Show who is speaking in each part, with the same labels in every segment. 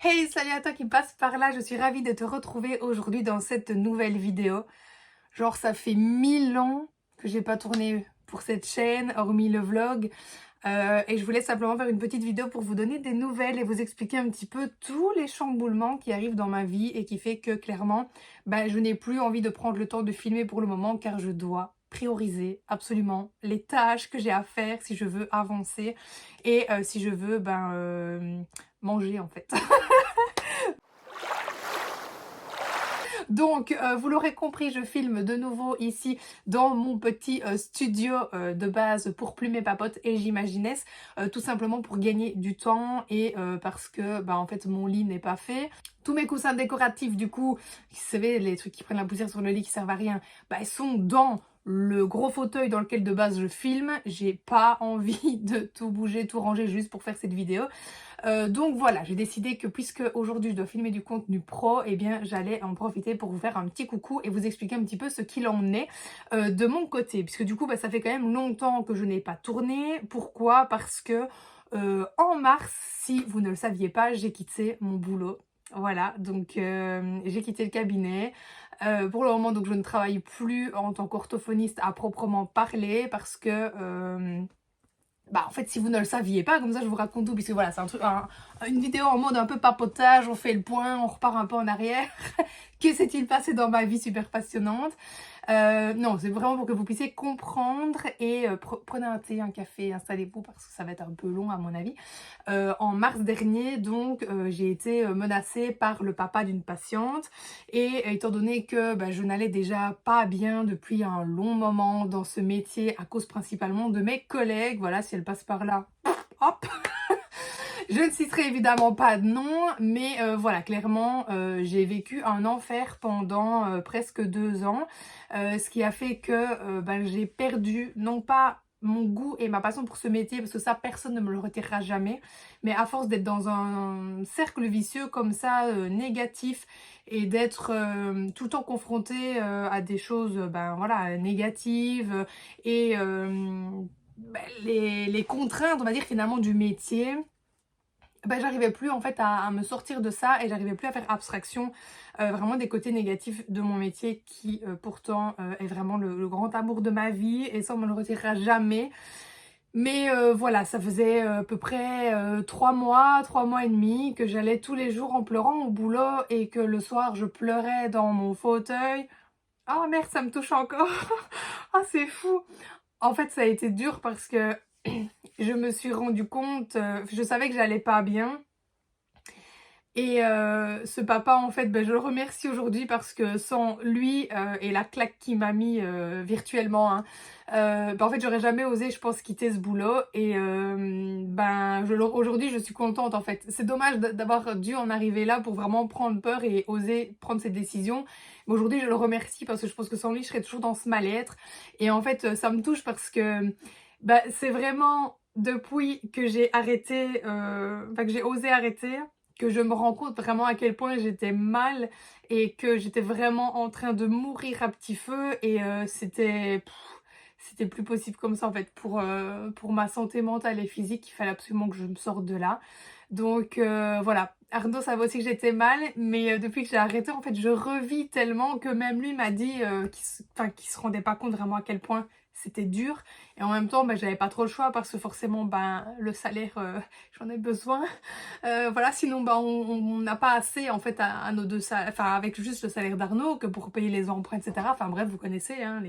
Speaker 1: Hey, salut à toi qui passe par là, je suis ravie de te retrouver aujourd'hui dans cette nouvelle vidéo. Genre ça fait 1000 ans que j'ai pas tourné pour cette chaîne, hormis le vlog. Et je voulais simplement faire une petite vidéo pour vous donner des nouvelles et vous expliquer un petit peu tous les chamboulements qui arrivent dans ma vie et qui fait que clairement, je n'ai plus envie de prendre le temps de filmer pour le moment car je dois prioriser absolument les tâches que j'ai à faire si je veux avancer et si je veux manger en fait. Donc, vous l'aurez compris, je filme de nouveau ici dans mon petit studio de base pour Plume et Papote et J'Imaginesse, tout simplement pour gagner du temps et parce que, en fait, mon lit n'est pas fait. Tous mes coussins décoratifs, du coup, vous savez, les trucs qui prennent la poussière sur le lit qui servent à rien, ils sont dans le gros fauteuil dans lequel de base je filme. J'ai pas envie de tout bouger, tout ranger juste pour faire cette vidéo. Donc voilà, j'ai décidé que puisque aujourd'hui je dois filmer du contenu pro, eh bien j'allais en profiter pour vous faire un petit coucou et vous expliquer un petit peu ce qu'il en est de mon côté. Puisque du coup, ça fait quand même longtemps que je n'ai pas tourné. Pourquoi? Parce que en mars, si vous ne le saviez pas, j'ai quitté mon boulot. Voilà, donc j'ai quitté le cabinet. Pour le moment, donc je ne travaille plus en tant qu'orthophoniste à proprement parler parce que en fait, si vous ne le saviez pas, comme ça je vous raconte tout, puisque voilà, c'est une vidéo en mode un peu papotage, on fait le point, on repart un peu en arrière. Que s'est-il passé dans ma vie super passionnante? Non, c'est vraiment pour que vous puissiez comprendre et prenez un thé, un café, installez-vous parce que ça va être un peu long à mon avis. En mars dernier, donc, j'ai été menacée par le papa d'une patiente et étant donné que je n'allais déjà pas bien depuis un long moment dans ce métier à cause principalement de mes collègues, voilà, si elle passe par là, hop. Je ne citerai évidemment pas de nom, mais voilà, clairement, j'ai vécu un enfer pendant presque 2 ans, ce qui a fait que j'ai perdu, non pas mon goût et ma passion pour ce métier, parce que ça, personne ne me le retirera jamais, mais à force d'être dans un cercle vicieux comme ça, négatif, et d'être tout le temps confrontée à des choses, voilà, négatives, et les contraintes, on va dire, finalement, du métier, j'arrivais plus en fait à me sortir de ça et j'arrivais plus à faire abstraction vraiment des côtés négatifs de mon métier qui pourtant est vraiment le grand amour de ma vie et ça on me le retirera jamais. Mais voilà, ça faisait à peu près 3 mois et demi que j'allais tous les jours en pleurant au boulot et que le soir je pleurais dans mon fauteuil. Oh merde, ça me touche encore. Ah, c'est fou. En fait, ça a été dur parce que je me suis rendu compte, je savais que j'allais pas bien. Et ce papa, en fait, je le remercie aujourd'hui parce que sans lui et la claque qu'il m'a mis virtuellement, hein, en fait, j'aurais jamais osé, je pense, quitter ce boulot. Et aujourd'hui, je suis contente, en fait. C'est dommage d'avoir dû en arriver là pour vraiment prendre peur et oser prendre cette décision. Mais aujourd'hui, je le remercie parce que je pense que sans lui, je serais toujours dans ce mal-être. Et en fait, ça me touche parce que c'est vraiment depuis que j'ai arrêté, que j'ai osé arrêter, que je me rends compte vraiment à quel point j'étais mal et que j'étais vraiment en train de mourir à petit feu et c'était plus possible comme ça en fait pour ma santé mentale et physique, il fallait absolument que je me sorte de là. Donc voilà, Arnaud savait aussi que j'étais mal, mais depuis que j'ai arrêté en fait je revis tellement que même lui m'a dit qu'il se rendait pas compte vraiment à quel point c'était dur et en même temps j'avais pas trop le choix parce que forcément le salaire j'en ai besoin. Voilà, sinon on n'a pas assez en fait à nos deux salaires, enfin avec juste le salaire d'Arnaud que pour payer les emprunts, etc. Enfin bref, vous connaissez hein,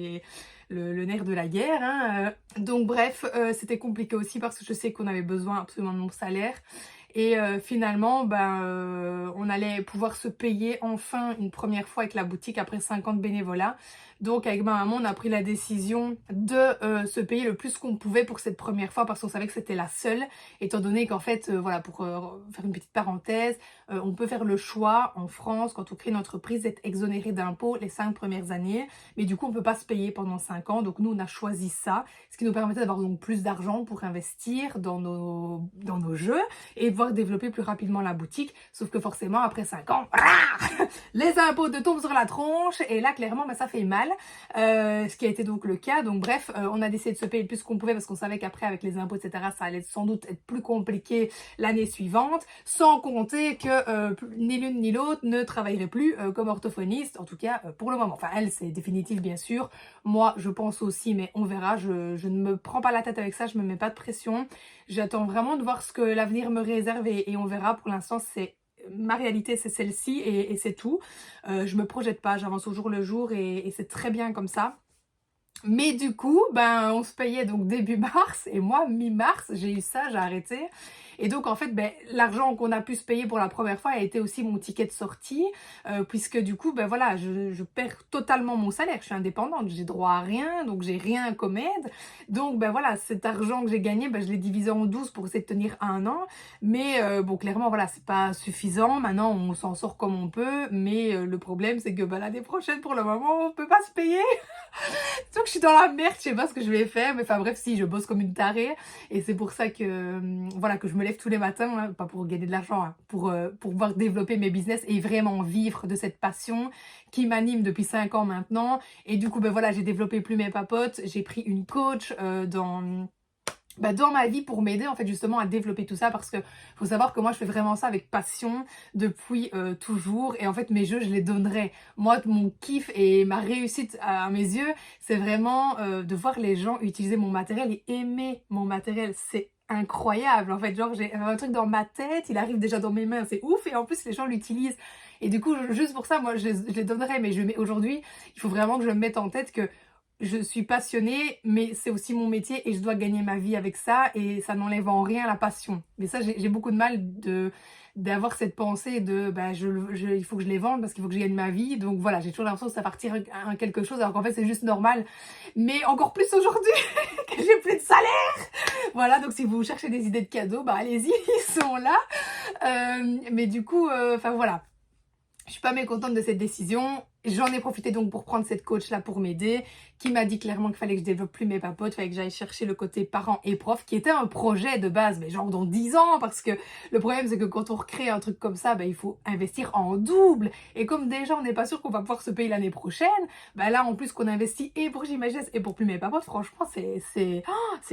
Speaker 1: le nerf de la guerre. Hein. Donc bref, c'était compliqué aussi parce que je sais qu'on avait besoin absolument de mon salaire. Et finalement, on allait pouvoir se payer enfin une première fois avec la boutique après 5 ans de bénévolat. Donc avec ma maman, on a pris la décision de se payer le plus qu'on pouvait pour cette première fois parce qu'on savait que c'était la seule, étant donné qu'en fait, voilà, pour faire une petite parenthèse, on peut faire le choix en France, quand on crée une entreprise, d'être exonéré d'impôts les 5 premières années, mais du coup, on peut pas se payer pendant 5 ans. Donc nous, on a choisi ça, ce qui nous permettait d'avoir donc plus d'argent pour investir dans nos jeux et pouvoir développer plus rapidement la boutique. Sauf que forcément, après 5 ans, les impôts te tombent sur la tronche et là, clairement, ça fait mal. Ce qui a été donc le cas. Donc bref, on a décidé de se payer le plus qu'on pouvait parce qu'on savait qu'après, avec les impôts, etc., ça allait sans doute être plus compliqué l'année suivante. Sans compter que ni l'une ni l'autre ne travaillerait plus comme orthophoniste, en tout cas pour le moment. Enfin, elle, c'est définitif, bien sûr. Moi, je pense aussi, mais on verra. Je ne me prends pas la tête avec ça, je me mets pas de pression. J'attends vraiment de voir ce que l'avenir me réserve et on verra. Pour l'instant, c'est ma réalité, c'est celle-ci et c'est tout. Je me projette pas, j'avance au jour le jour et c'est très bien comme ça. Mais du coup, on se payait donc début mars et moi, mi-mars, j'ai eu ça, j'ai arrêté. Et donc, en fait, l'argent qu'on a pu se payer pour la première fois a été aussi mon ticket de sortie, puisque du coup, voilà, je perds totalement mon salaire. Je suis indépendante, j'ai droit à rien, donc j'ai rien comme aide. Donc, voilà, cet argent que j'ai gagné, je l'ai divisé en 12 pour essayer de tenir un an. Mais bon, clairement, voilà, c'est pas suffisant. Maintenant, on s'en sort comme on peut. Mais le problème, c'est que l'année prochaine, pour le moment, on peut pas se payer. Donc je suis dans la merde, je sais pas ce que je vais faire, mais enfin bref, si, je bosse comme une tarée et c'est pour ça que voilà, que je me lève tous les matins, hein, pas pour gagner de l'argent, hein, pour pouvoir développer mes business et vraiment vivre de cette passion qui m'anime depuis 5 ans maintenant. Et du coup, voilà, j'ai développé Plume et Papote, j'ai pris une coach dans ma vie pour m'aider en fait justement à développer tout ça parce que faut savoir que moi je fais vraiment ça avec passion depuis toujours et en fait mes jeux je les donnerai. Moi mon kiff et ma réussite à mes yeux c'est vraiment de voir les gens utiliser mon matériel et aimer mon matériel. C'est incroyable en fait, genre j'ai un truc dans ma tête, il arrive déjà dans mes mains, c'est ouf et en plus les gens l'utilisent et du coup juste pour ça moi je les donnerai mais aujourd'hui il faut vraiment que je me mette en tête que je suis passionnée, mais c'est aussi mon métier et je dois gagner ma vie avec ça et ça n'enlève en rien la passion. Mais ça, j'ai beaucoup de mal d'avoir cette pensée de il faut que je les vende parce qu'il faut que je gagne ma vie. Donc voilà, j'ai toujours l'impression que ça partir à quelque chose alors qu'en fait c'est juste normal. Mais encore plus aujourd'hui que j'ai plus de salaire. Voilà, donc si vous cherchez des idées de cadeaux, allez-y, ils sont là. Mais du coup, enfin voilà. Je suis pas mécontente de cette décision. J'en ai profité donc pour prendre cette coach là pour m'aider, qui m'a dit clairement qu'il fallait que je développe plus mes papotes, fallait que j'aille chercher le côté parents et profs, qui était un projet de base, mais genre dans 10 ans, parce que le problème c'est que quand on recrée un truc comme ça, il faut investir en double. Et comme déjà on n'est pas sûr qu'on va pouvoir se payer l'année prochaine, là en plus qu'on investit et pour J'imagine et pour plus mes papotes, franchement c'est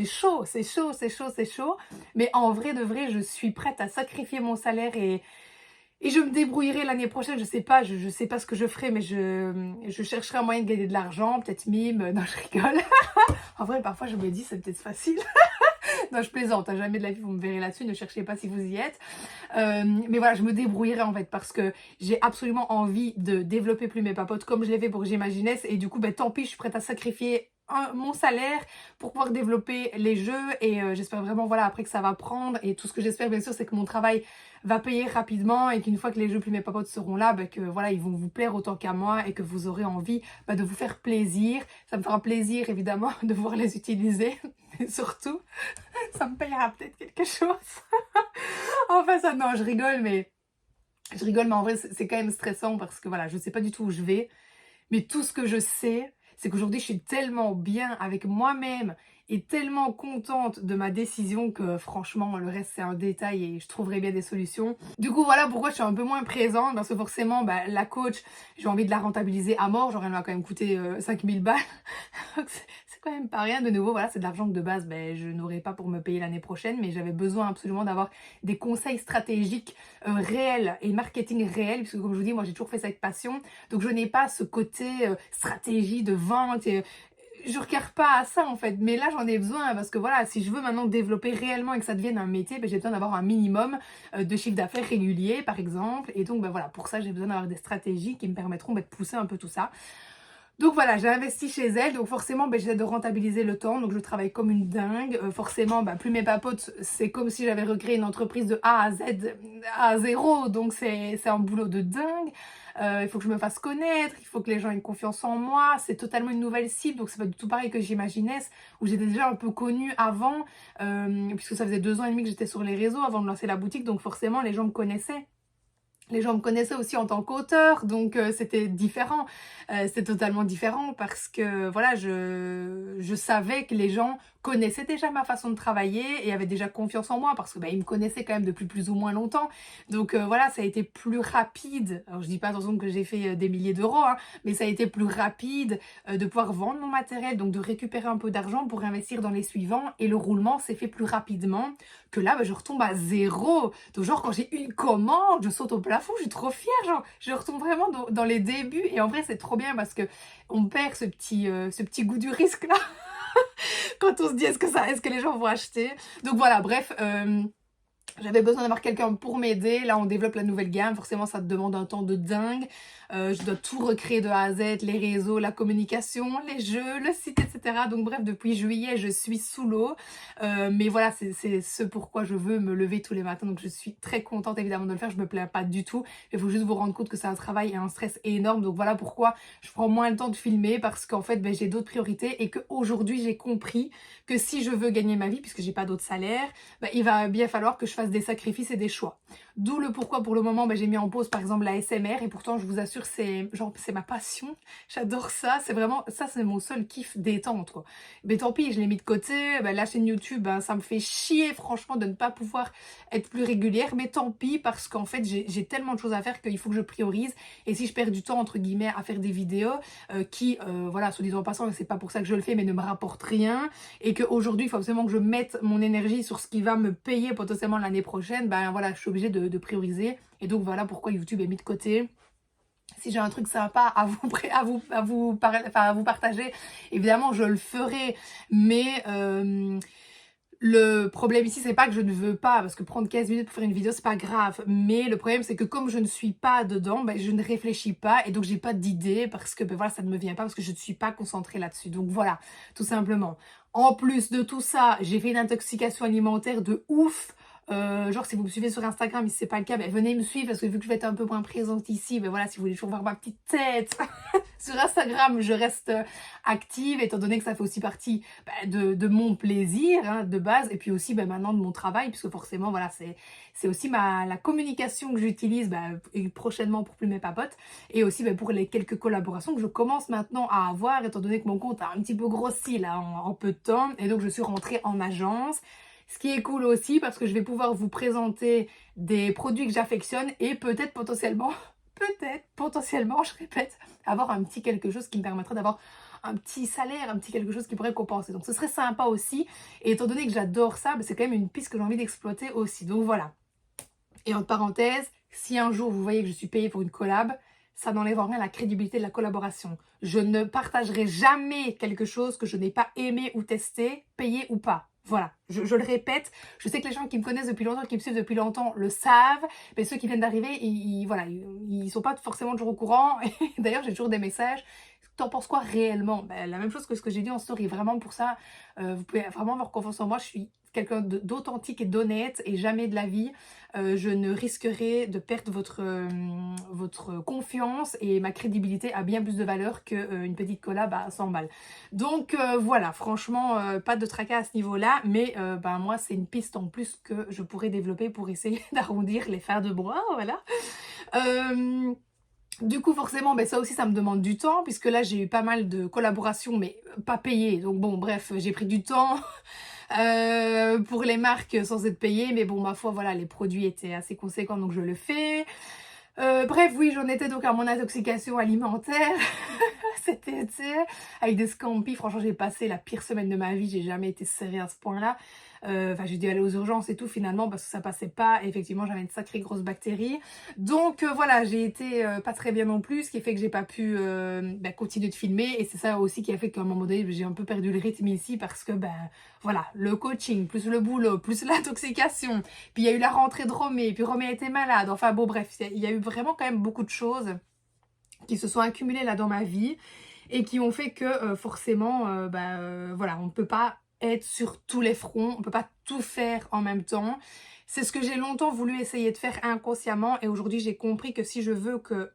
Speaker 1: chaud, c'est chaud, c'est chaud, c'est chaud. Mais en vrai de vrai, je suis prête à sacrifier mon salaire et je me débrouillerai l'année prochaine, je sais pas ce que je ferai, mais je chercherai un moyen de gagner de l'argent, peut-être mime, non je rigole. En vrai, parfois je me dis c'est peut-être facile. Non, je plaisante, hein, jamais de la vie vous me verrez là-dessus, ne cherchez pas si vous y êtes. Mais voilà, je me débrouillerai en fait parce que j'ai absolument envie de développer plus mes papotes comme je l'ai fait pour J'Imaginesse et du coup, tant pis, je suis prête à sacrifier mon salaire pour pouvoir développer les jeux et j'espère vraiment voilà après que ça va prendre et tout ce que j'espère bien sûr c'est que mon travail va payer rapidement et qu'une fois que les jeux Plume et Papote seront là, que voilà ils vont vous plaire autant qu'à moi et que vous aurez envie de vous faire plaisir. Ça me fera plaisir évidemment de voir les utiliser mais surtout ça me payera peut-être quelque chose. Enfin ça non je rigole mais en vrai c'est quand même stressant parce que voilà je sais pas du tout où je vais mais tout ce que je sais c'est qu'aujourd'hui je suis tellement bien avec moi-même et tellement contente de ma décision que franchement le reste c'est un détail et je trouverai bien des solutions. Du coup voilà pourquoi je suis un peu moins présente parce que forcément la coach j'ai envie de la rentabiliser à mort, genre elle m'a quand même coûté 5000 balles. C'est quand même pas rien de nouveau, voilà c'est de l'argent que de base je n'aurais pas pour me payer l'année prochaine mais j'avais besoin absolument d'avoir des conseils stratégiques réels et marketing réel puisque comme je vous dis moi j'ai toujours fait ça avec passion donc je n'ai pas ce côté stratégie de vente et je regarde pas à ça en fait, mais là j'en ai besoin parce que voilà, si je veux maintenant développer réellement et que ça devienne un métier, j'ai besoin d'avoir un minimum de chiffre d'affaires régulier par exemple, et donc voilà, pour ça j'ai besoin d'avoir des stratégies qui me permettront de pousser un peu tout ça. Donc voilà, j'ai investi chez elle, donc forcément j'essaie de rentabiliser le temps, donc je travaille comme une dingue. Forcément, plus mes papotes, c'est comme si j'avais recréé une entreprise de A à Z, à zéro, donc c'est un boulot de dingue. Il faut que je me fasse connaître, il faut que les gens aient confiance en moi, c'est totalement une nouvelle cible, donc c'est pas du tout pareil que J'Imaginais, où j'étais déjà un peu connue avant, puisque ça faisait 2 ans et demi que j'étais sur les réseaux avant de lancer la boutique, donc forcément les gens me connaissaient. Les gens me connaissaient aussi en tant qu'auteur, donc c'était différent. C'était totalement différent parce que voilà, je savais que les gens connaissait déjà ma façon de travailler et avait déjà confiance en moi parce que, bah, il me connaissait quand même depuis plus ou moins longtemps. Donc voilà, ça a été plus rapide. Alors je dis pas attention que j'ai fait, des milliers d'euros, hein, mais ça a été plus rapide, de pouvoir vendre mon matériel, donc de récupérer un peu d'argent pour investir dans les suivants et le roulement s'est fait plus rapidement que là, bah, je retombe à zéro. Donc genre quand j'ai une commande, je saute au plafond, je suis trop fière, genre je retombe vraiment dans les débuts et en vrai c'est trop bien parce que on perd ce petit goût du risque là quand on se dit est-ce que les gens vont acheter. Donc voilà, bref, j'avais besoin d'avoir quelqu'un pour m'aider. Là, on développe la nouvelle gamme. Forcément, ça te demande un temps de dingue. Je dois tout recréer de A à Z, les réseaux, la communication, les jeux, le site, etc. Donc bref, depuis juillet, je suis sous l'eau. Mais voilà, c'est ce pourquoi je veux me lever tous les matins. Donc je suis très contente évidemment de le faire. Je me plains pas du tout. Il faut juste vous rendre compte que c'est un travail et un stress énorme. Donc voilà pourquoi je prends moins le temps de filmer parce qu'en fait, ben, j'ai d'autres priorités et qu'aujourd'hui, j'ai compris que si je veux gagner ma vie, puisque j'ai pas d'autre salaire, ben, il va bien falloir que je fasse des sacrifices et des choix. D'où le pourquoi pour le moment ben, j'ai mis en pause par exemple la SMR et pourtant je vous assure c'est ma passion, j'adore ça, c'est vraiment ça, c'est mon seul kiff détente quoi. Mais tant pis, je l'ai mis de côté, ben, la chaîne YouTube ben, ça me fait chier franchement de ne pas pouvoir être plus régulière, mais tant pis parce qu'en fait j'ai tellement de choses à faire qu'il faut que je priorise et si je perds du temps entre guillemets à faire des vidéos qui voilà, soit disant en passant, c'est pas pour ça que je le fais mais ne me rapportent rien et qu'aujourd'hui il faut absolument que je mette mon énergie sur ce qui va me payer potentiellement l'année prochaine, ben voilà, je suis obligée de prioriser et donc voilà pourquoi YouTube est mis de côté. Si j'ai un truc sympa à vous partager, évidemment je le ferai, mais le problème ici c'est pas que je ne veux pas, parce que prendre 15 minutes pour faire une vidéo c'est pas grave, mais le problème c'est que comme je ne suis pas dedans, ben, je ne réfléchis pas et donc j'ai pas d'idée parce que ben, voilà, ça ne me vient pas parce que je ne suis pas concentrée là-dessus. Donc voilà, tout simplement. En plus de tout ça, j'ai fait une intoxication alimentaire de ouf. Genre si vous me suivez sur Instagram et si c'est pas le cas, ben, venez me suivre parce que vu que je vais être un peu moins présente ici, ben voilà, si vous voulez toujours voir ma petite tête sur Instagram, je reste active étant donné que ça fait aussi partie ben, de mon plaisir hein, de base et puis aussi ben, maintenant de mon travail puisque forcément voilà, c'est aussi la communication que j'utilise ben, prochainement pour Plume et Papote et aussi ben, pour les quelques collaborations que je commence maintenant à avoir étant donné que mon compte a un petit peu grossi là en peu de temps et donc je suis rentrée en agence. Ce qui est cool aussi parce que je vais pouvoir vous présenter des produits que j'affectionne et peut-être potentiellement, je répète, avoir un petit quelque chose qui me permettrait d'avoir un petit salaire, un petit quelque chose qui pourrait compenser. Donc ce serait sympa aussi. Et étant donné que j'adore ça, c'est quand même une piste que j'ai envie d'exploiter aussi. Donc voilà. Et entre parenthèses, si un jour vous voyez que je suis payée pour une collab, ça n'enlève en rien la crédibilité de la collaboration. Je ne partagerai jamais quelque chose que je n'ai pas aimé ou testé, payé ou pas. Voilà, je le répète, je sais que les gens qui me connaissent depuis longtemps, qui me suivent depuis longtemps le savent, mais ceux qui viennent d'arriver, voilà, ils sont pas forcément toujours au courant. Et d'ailleurs, j'ai toujours des messages. T'en penses quoi réellement? Ben, la même chose que ce que j'ai dit en story, vraiment pour ça, vous pouvez vraiment avoir confiance en moi, je suis quelqu'un d'authentique et d'honnête et jamais de la vie, je ne risquerai de perdre votre confiance et ma crédibilité a bien plus de valeur qu'une petite collab à 100 balles. Donc voilà, franchement, pas de tracas à ce niveau-là, mais ben, moi c'est une piste en plus que je pourrais développer pour essayer d'arrondir les fins de mois, voilà. Du coup, forcément, ben ça aussi, ça me demande du temps, puisque là, j'ai eu pas mal de collaborations, mais pas payées. Donc bon, bref, j'ai pris du temps pour les marques sans être payée. Mais bon, ma foi, voilà, les produits étaient assez conséquents, donc je le fais. Bref, oui, j'en étais donc à mon intoxication alimentaire cet été, avec des scampis. Franchement, j'ai passé la pire semaine de ma vie. J'ai jamais été serrée à ce point-là. Enfin, j'ai dû aller aux urgences et tout finalement parce que ça passait pas. Et effectivement, j'avais une sacrée grosse bactérie. Donc voilà, j'ai été pas très bien non plus, ce qui fait que j'ai pas pu continuer de filmer. Et c'est ça aussi qui a fait qu'à un moment donné, j'ai un peu perdu le rythme ici parce que voilà, le coaching, plus le boulot, plus l'intoxication. Puis il y a eu la rentrée de Romée, puis Romée était malade. Enfin bon, bref, il y a eu vraiment quand même beaucoup de choses qui se sont accumulées là dans ma vie et qui ont fait que forcément, voilà, on ne peut pas être sur tous les fronts, on peut pas tout faire en même temps. C'est ce que j'ai longtemps voulu essayer de faire inconsciemment et aujourd'hui j'ai compris que si je veux que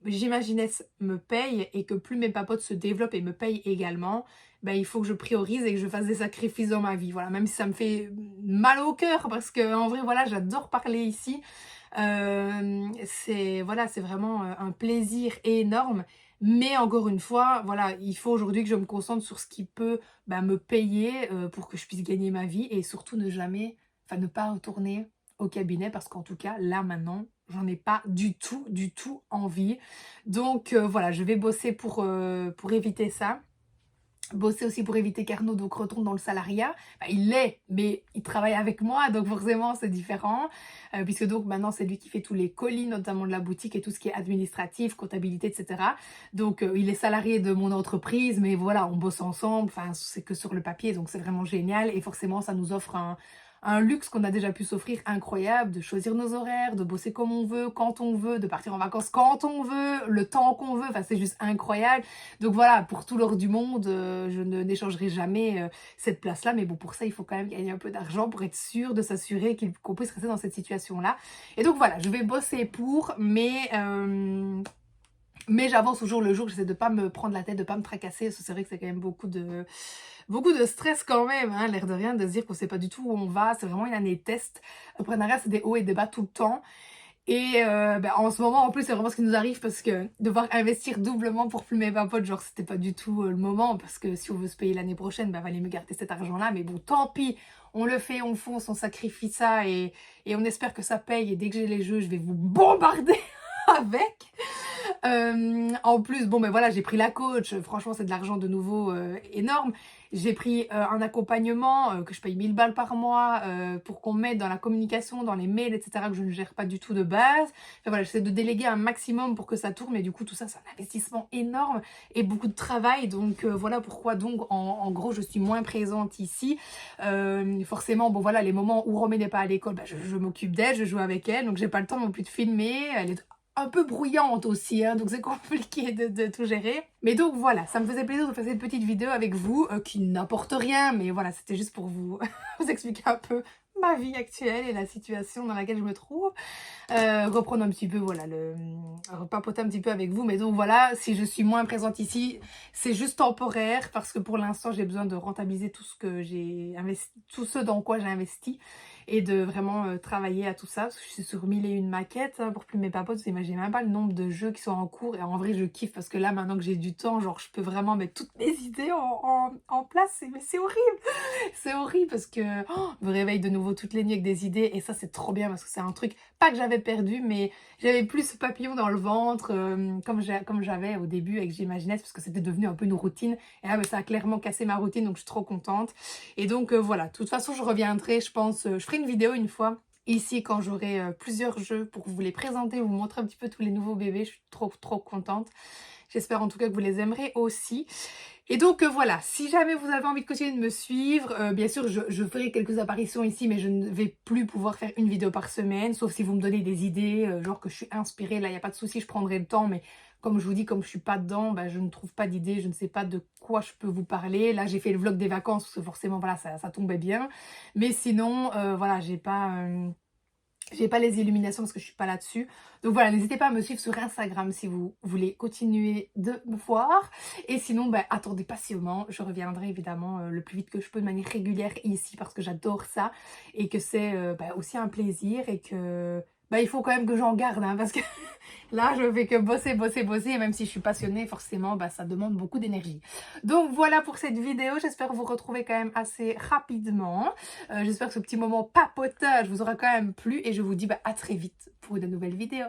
Speaker 1: J'imagines me paye et que plus mes papotes se développent et me payent également, il faut que je priorise et que je fasse des sacrifices dans ma vie. Voilà, même si ça me fait mal au cœur parce que en vrai, voilà, j'adore parler ici. C'est voilà, c'est vraiment un plaisir énorme. Mais encore une fois, voilà, il faut aujourd'hui que je me concentre sur ce qui peut me payer pour que je puisse gagner ma vie et surtout ne pas retourner au cabinet parce qu'en tout cas, là maintenant, j'en ai pas du tout envie. Donc voilà, je vais bosser pour éviter ça. Bosser aussi pour éviter qu'Arnaud donc retourne dans le salariat. Il l'est, mais il travaille avec moi, donc forcément c'est différent. Puisque donc maintenant c'est lui qui fait tous les colis, notamment de la boutique et tout ce qui est administratif, comptabilité, etc. Donc il est salarié de mon entreprise, mais voilà, on bosse ensemble, enfin c'est que sur le papier, donc c'est vraiment génial. Et forcément ça nous offre un luxe qu'on a déjà pu s'offrir incroyable, de choisir nos horaires, de bosser comme on veut, quand on veut, de partir en vacances quand on veut, le temps qu'on veut, enfin c'est juste incroyable. Donc voilà, pour tout l'or du monde, je n'échangerai jamais cette place-là, mais bon, pour ça, il faut quand même gagner un peu d'argent pour être sûr de s'assurer qu'on puisse rester dans cette situation-là. Et donc voilà, je vais bosser pour, mais j'avance au jour le jour, j'essaie de pas me prendre la tête, de pas me tracasser, parce que c'est vrai que c'est quand même beaucoup de stress quand même, hein, l'air de rien, de se dire qu'on sait pas du tout où on va, c'est vraiment une année test. L'entrepreneuriat, c'est des hauts et des bas tout le temps. Et en ce moment, en plus, c'est vraiment ce qui nous arrive parce que devoir investir doublement pour plumer ma pote, genre, c'était pas du tout le moment parce que si on veut se payer l'année prochaine, valait mieux garder cet argent-là. Mais bon, tant pis, on le fait, on fonce, on sacrifie ça et on espère que ça paye. Et dès que j'ai les jeux, je vais vous bombarder avec. En plus, bon, voilà, j'ai pris la coach. Franchement, c'est de l'argent de nouveau énorme. J'ai pris un accompagnement que je paye 1000 balles par mois pour qu'on m'aide dans la communication, dans les mails, etc. que je ne gère pas du tout de base. Enfin voilà, j'essaie de déléguer un maximum pour que ça tourne, mais du coup, tout ça, c'est un investissement énorme et beaucoup de travail. Donc voilà pourquoi, donc, en gros, je suis moins présente ici. Forcément, bon voilà, les moments où Romy n'est pas à l'école, je m'occupe d'elle, je joue avec elle, donc j'ai pas le temps non plus de filmer. Elle est un peu bruyante aussi, hein, donc c'est compliqué de tout gérer. Mais donc voilà, ça me faisait plaisir de faire cette petite vidéo avec vous, qui n'apporte rien, mais voilà, c'était juste pour vous, vous expliquer un peu ma vie actuelle et la situation dans laquelle je me trouve. Reprendre un petit peu, voilà, papoter un petit peu avec vous. Mais donc voilà, si je suis moins présente ici, c'est juste temporaire parce que pour l'instant, j'ai besoin de rentabiliser tout ce que j'ai investi, tout ce dans quoi j'ai investi et de vraiment travailler à tout ça. Parce que je suis sur 1001 maquettes hein, pour plus mes papotes. Vous imaginez même pas le nombre de jeux qui sont en cours et en vrai, je kiffe parce que là, maintenant que j'ai du temps, genre, je peux vraiment mettre toutes mes idées en place. Mais c'est horrible! C'est horrible parce que je me réveille de nouveau toutes les nuits avec des idées et ça, c'est trop bien parce que c'est un truc, pas que j'avais perdu, mais j'avais plus ce papillon dans le ventre comme j'avais au début avec J'Imaginais parce que c'était devenu un peu une routine. Et là, ça a clairement cassé ma routine, donc je suis trop contente. Et donc voilà, de toute façon, je reviendrai, je pense, je ferai une vidéo une fois ici quand j'aurai plusieurs jeux pour vous les présenter, vous montrer un petit peu tous les nouveaux bébés. Je suis trop contente. J'espère en tout cas que vous les aimerez aussi. Et donc voilà, si jamais vous avez envie de continuer de me suivre, bien sûr je ferai quelques apparitions ici, mais je ne vais plus pouvoir faire une vidéo par semaine, sauf si vous me donnez des idées, genre que je suis inspirée, là il n'y a pas de souci, je prendrai le temps, mais comme je vous dis, comme je suis pas dedans, je ne trouve pas d'idées, je ne sais pas de quoi je peux vous parler. Là j'ai fait le vlog des vacances, parce que forcément voilà, ça tombait bien, mais sinon voilà, j'ai pas les illuminations parce que je suis pas là-dessus. Donc voilà, n'hésitez pas à me suivre sur Instagram si vous voulez continuer de me voir. Et sinon, attendez patiemment. Je reviendrai évidemment le plus vite que je peux de manière régulière ici parce que j'adore ça. Et que c'est aussi un plaisir et que il faut quand même que j'en garde hein, parce que là, je fais que bosser. Et même si je suis passionnée, forcément, ça demande beaucoup d'énergie. Donc voilà pour cette vidéo. J'espère vous retrouver quand même assez rapidement. J'espère que ce petit moment papotage vous aura quand même plu. Et je vous dis à très vite pour une nouvelle vidéo.